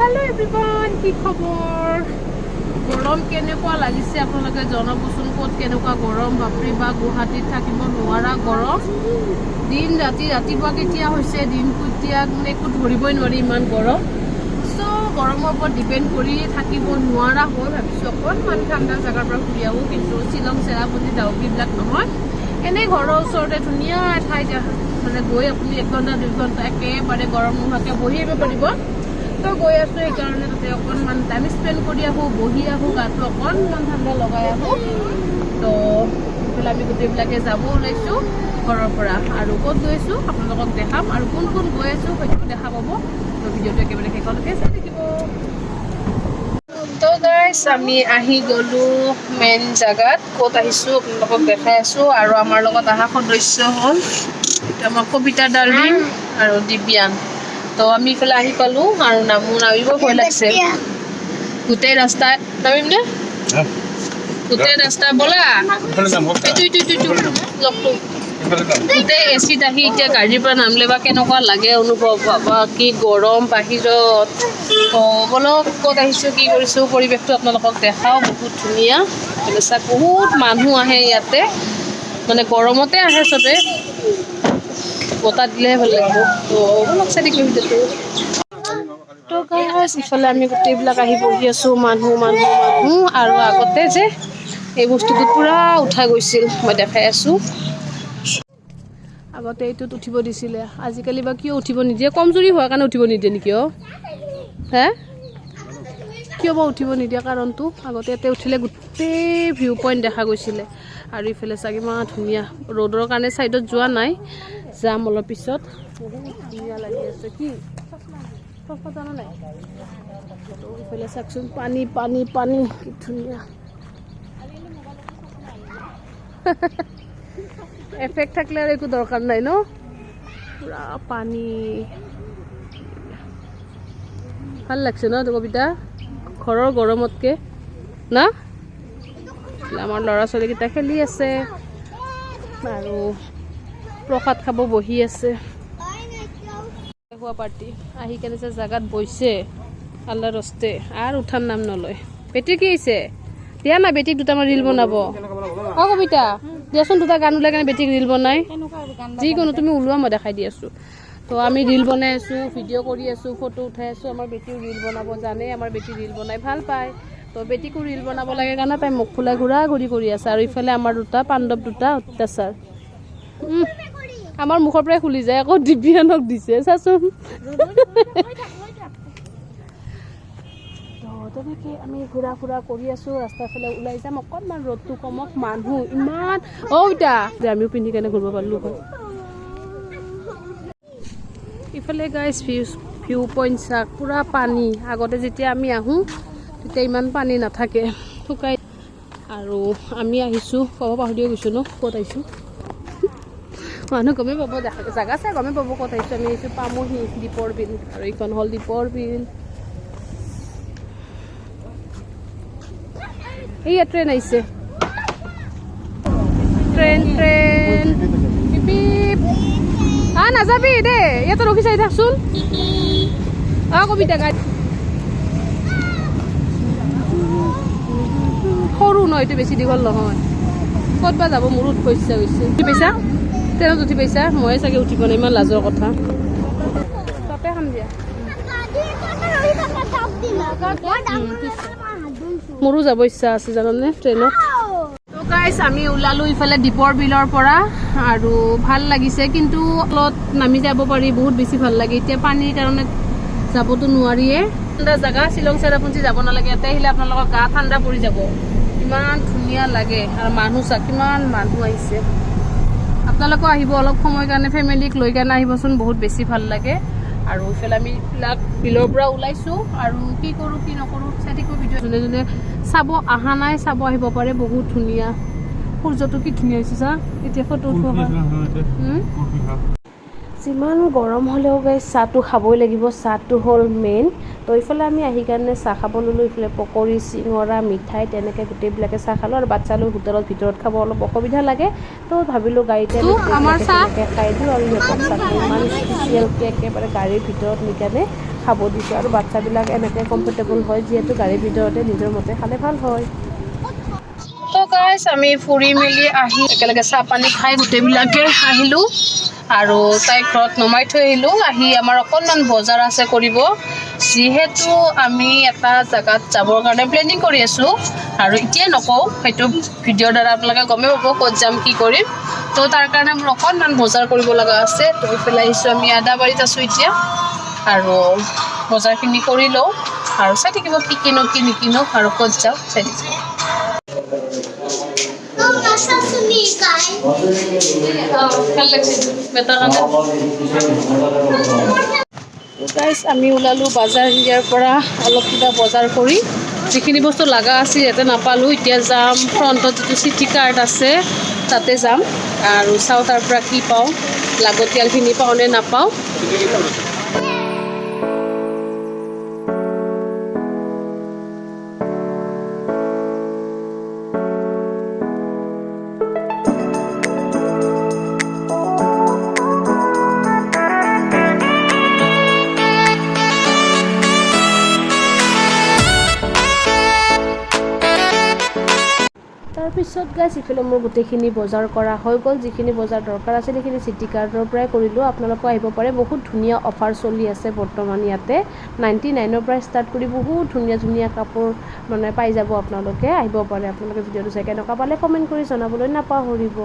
Hello everyone, কি খবৰ? গৰম কেনেকুৱা লাগিছে আপোনালোকে জনাবচোন ক'ত কেনেকুৱা গৰম বাপৰি বা গুৱাহাটীত থাকিব নোৱাৰা গৰম দিন ৰাতি ৰাতিপুৱা কেতিয়া হৈছে দিন কুতিয়া মানে একো ধৰিবই নোৱাৰি ইমান গৰম সো গৰমৰ ওপৰত ডিপেন্ড কৰি থাকিব নোৱাৰা হ'ল ভাবিছোঁ অকণমান ঠাণ্ডা জাগাৰ পৰা ঘূৰি আহোঁ কিন্তু শ্বিলং চেৰাপুঞ্জী ডাউকিবিলাক নহয় এনেই ঘৰৰ ওচৰতে ধুনীয়া ঠাই মানে গৈ আপুনি 1 ঘণ্টা 2 ঘণ্টা একেবাৰে গৰম নোহোৱাকৈ বহি আহিব পাৰিব তো গৈ আছোঁ সেইকাৰণে তাতে অকণমান টাইম স্পেণ্ড কৰি আহোঁ বহি আহোঁ গাটো অকণমান ঠাণ্ডা লগাই আহোঁ তো এইফালে আমি গোটেইবিলাকে যাব ওলাইছোঁ ঘৰৰ পৰা আৰু ক'ত গৈছোঁ আপোনালোকক দেখাম আৰু কোন কোন গৈ আছোঁ সেইটো দেখা পাব তো ভিডিঅ'টো একেবাৰে শেষলৈকে চাই থাকিব তো গাইজ আমি আহি গ'লোঁ মেইন জেগাত ক'ত আহিছোঁ আপোনালোকক দেখাই আছোঁ আৰু আমাৰ লগত অহা সদস্য হ'ল আমাৰ কবিতা ডাৰ্লিং আৰু দিব্যান তো আমি ইফালে আহি পালোঁ আৰু নামিব ভয় লাগছে গোটেই ৰাস্তা নামিম নে গোটেই ৰাস্তা ব'লা গোটেই এচিত আহি এতিয়া গাড়ীৰ পৰা নামিলে বা কেনেকুৱা লাগে অনুভৱ বা কি গৰম বাহিৰত বলক ক'ত আহিছোঁ কি কৰিছোঁ পৰিৱেশটো আপোনালোকক দেখাওঁ বহুত ধুনীয়া চাওক বহুত মানুহ আহে ইয়াতে মানে গৰমতে আহে চবে বতাহ দিলেহে ভাল লাগিব তো অলপ চাই থাকিলোঁ ভিডিঅ'টো তো গাইজ ইফালে আমি গোটেইবিলাক আহি বহি আছোঁ মানুহ আৰু আগতে যে এই বস্তুটো পূৰা উঠাই গৈছিল মই দেখাই আছোঁ আগতে এইটোত উঠিব দিছিলে আজিকালি বা কিয় উঠিব নিদিয়ে কমজুৰি হোৱাৰ কাৰণে উঠিব নিদিয়ে নেকি হে কিয় বা উঠিব নিদিয়ে কাৰণটো আগতে ইয়াতে উঠিলে গোটেই ভিউ পইণ্ট দেখা গৈছিলে আৰু ইফালে চাগে ইমান ধুনীয়া ৰ'দৰ কাৰণে ছাইডত যোৱা নাই যাম অলপ পিছত বহুত ধুনীয়া লাগি আছে কি জানা নাই ইফালে চাওকচোন পানী পানী পানী কি ধুনীয়া এফেক্ট থাকলে আৰু একো দৰকাৰ নাই ন পুৰা পানী ভাল লাগছে ন কবিতা ঘৰৰ গৰমতকৈ না আমাৰ ল'ৰা ছোৱালীকেইটা খেলি আছে আৰু প্ৰসাদ খাব বহি আছে খোৱা পাৰ্টি আহি কেনে যে জেগাত বহিছে আল্লাহ ৰস্তে আৰু উঠাৰ নাম নলয় বেটি কি হৈছে দিয়া না বেটিক দুটামান ৰিল বনাব কবিতা দিয়াচোন দুটা গান ওলাই কেনে বেটিক ৰিল বনাই যিকোনো তুমি ওলোৱা মই দেখাই দি আছোঁ তো আমি ৰিল বনাই আছোঁ ভিডিঅ' কৰি আছোঁ ফটো উঠাই আছোঁ আমাৰ বেটিও ৰিল বনাব জানে আমাৰ বেটি ৰিল বনাই ভাল পায় তো বেটিকো ৰিল বনাব লাগে কাৰণে তাই মুখ ফুলাই ঘূৰা ঘূৰি কৰি আছে আৰু ইফালে আমাৰ পাণ্ডৱ দুটা অত্যাচাৰ আমাৰ মুখৰ পৰাই খুলি যায় আকৌ দিব্যানক দিছে চাচোন তেনেকৈ আমি ঘূৰা ফুৰা কৰি আছোঁ ৰাস্তাৰ ফালে ওলাই যাম অকণমান ৰ'দটো কমক মানুহ ইমান ইতা যে আমিও পিন্ধি কেনে ঘূৰিব পাৰিলোঁ হয় ইফালে গাইজ ভিউ পইণ্ট চাওক পূৰা পানী আগতে যেতিয়া আমি আহোঁ তেতিয়া ইমান পানী নাথাকে শুকাই আৰু আমি আহিছোঁ ক'ব পাহৰিয়ে গৈছোঁ ন ক'ত আহিছোঁ মানুহ গমেই পাব জেগা চাই গমেই পাব ক'ত আহিছোঁ আমি আহিছোঁ পামহি দীপৰ বিল আৰু এইখন হ'ল দীপৰ বিল এইয়া ট্ৰেইন আহিছে ট্ৰেইন নাযাবি দেই ইয়াতে ৰখি চাই থাকচোন কবিতা গাড়ী সৰু ন এইটো বেছি দীঘল নহয় ক'ত বা যাব মোৰো উঠিব ইচ্ছা গৈছে উঠি পাইছা ট্ৰেইনত উঠি পাইছা ময়ে চাগে উঠিব নাই ইমান লাজৰ কথা তাতে খাম দিয়া মোৰো যাব ইচ্ছা আছে জানানে ট্ৰেইনত তো গাইজ আমি ওলালোঁ ইফালে দীপৰ বিলৰ পৰা আৰু ভাল লাগিছে কিন্তু অলপ নামি যাব পাৰি বহুত বেছি ভাল লাগে এতিয়া পানীৰ কাৰণে যাবতো নোৱাৰিয়ে ঠাণ্ডা জেগা শ্বিলং চেৰাপুঞ্জী যাব নালাগে ইয়াতে আহিলে আপোনালোকৰ গা ঠাণ্ডা পৰি যাব ইমান ধুনীয়া লাগে আৰু মানুহ চাওক কিমান মানুহ আহিছে আপোনালোকেও আহিব অলপ সময় কাৰণে ফেমিলিক লৈ কেনে আহিবচোন বহুত বেছি ভাল লাগে আৰু ইফালে আমি বিলৰ পৰা ওলাইছোঁ আৰু কি কৰোঁ কি নকৰোঁ চাই থাকিব ভিডিঅ' যোনে যোনে চাব অহা নাই চাব আহিব পাৰে বহুত ধুনীয়া সূৰ্যটো কি ধুনীয়া হৈছে চা এতিয়া ফটো উঠিব যিমান গৰম হ'লেও গাইজ চাহটো খাবই লাগিব চাহটো হ'ল মেইন তো এইফালে আমি আহি কাৰণে চাহ খাব ল'লোঁ ইফালে পকৰি চিঙৰা মিঠাই তেনেকৈ গোটেইবিলাকে চাহ খালোঁ আৰু বাচ্ছা লৈ হোটেলত ভিতৰত খাব অলপ অসুবিধা লাগে তো ভাবিলোঁ গাড়ীতে খাই দিওঁ আৰু সিহঁতক চাহটো ইমান স্পেচিয়েলকৈ একেবাৰে গাড়ীৰ ভিতৰত নিকেনে খাব দিছোঁ আৰু বাচ্চাবিলাক এনেকৈ কমফৰ্টেবল হয় যিহেতু গাড়ীৰ ভিতৰতে নিজৰ মতে খালে ভাল হয়। তো গাইজ আমি ফুৰি মেলি আহি একেলগে চাহ পানী খাই গোটেইবিলাকে আহিলোঁ আৰু তাইক ঘৰত নমাই থৈ আহিলোঁ। আহি আমাৰ অকণমান বজাৰ আছে কৰিব, যিহেতু আমি এটা জেগাত যাবৰ কাৰণে প্লেনিং কৰি আছোঁ আৰু এতিয়াই নকওঁ, সেইটো ভিডিঅ'ৰ দ্বাৰা আপোনালোকে গমেই পাব ক'ত যাম কি কৰিম। তো তাৰ কাৰণে মোৰ অকণমান বজাৰ কৰিব লগা আছে। তো এইফালে আহিছোঁ, আমি আদাবাৰীত আছোঁ এতিয়া আৰু বজাৰখিনি কৰি লওঁ আৰু চাই থাকিব কি কিনো কি নিকিনো আৰু ক'ত যাওঁ চাই থাকিব। গাইজ আমি ওলালোঁ বাজাৰ ইয়াৰ পৰা অলপ কিবা বজাৰ কৰি, যিখিনি বস্তু লগা আছিল ইয়াতে নাপালোঁ। এতিয়া যাম ফ্ৰণ্টত যিটো চিটি কাৰ্ড আছে তাতে যাম আৰু চাওঁ তাৰ পৰা কি পাওঁ, লাগতিয়ালখিনি পাওঁ নে নাপাওঁ। তাৰপিছত গাইজ ইফালে মোৰ গোটেইখিনি বজাৰ কৰা হৈ গ'ল। যিখিনি বজাৰ দৰকাৰ আছিল সেইখিনি চিটি কাৰ্ডৰ পৰাই কৰিলোঁ। আপোনালোকেও আহিব পাৰে, বহুত ধুনীয়া অফাৰ চলি আছে বৰ্তমান ইয়াতে। 99ৰ পৰা ষ্টাৰ্ট কৰি বহুত ধুনীয়া ধুনীয়া কাপোৰ মানে পাই যাব আপোনালোকে। আহিব পাৰে, আপোনালোকে ভিডিঅ'টো চাই কেনেকুৱা পালে কমেণ্ট কৰি জনাবলৈ নাপাহৰিব।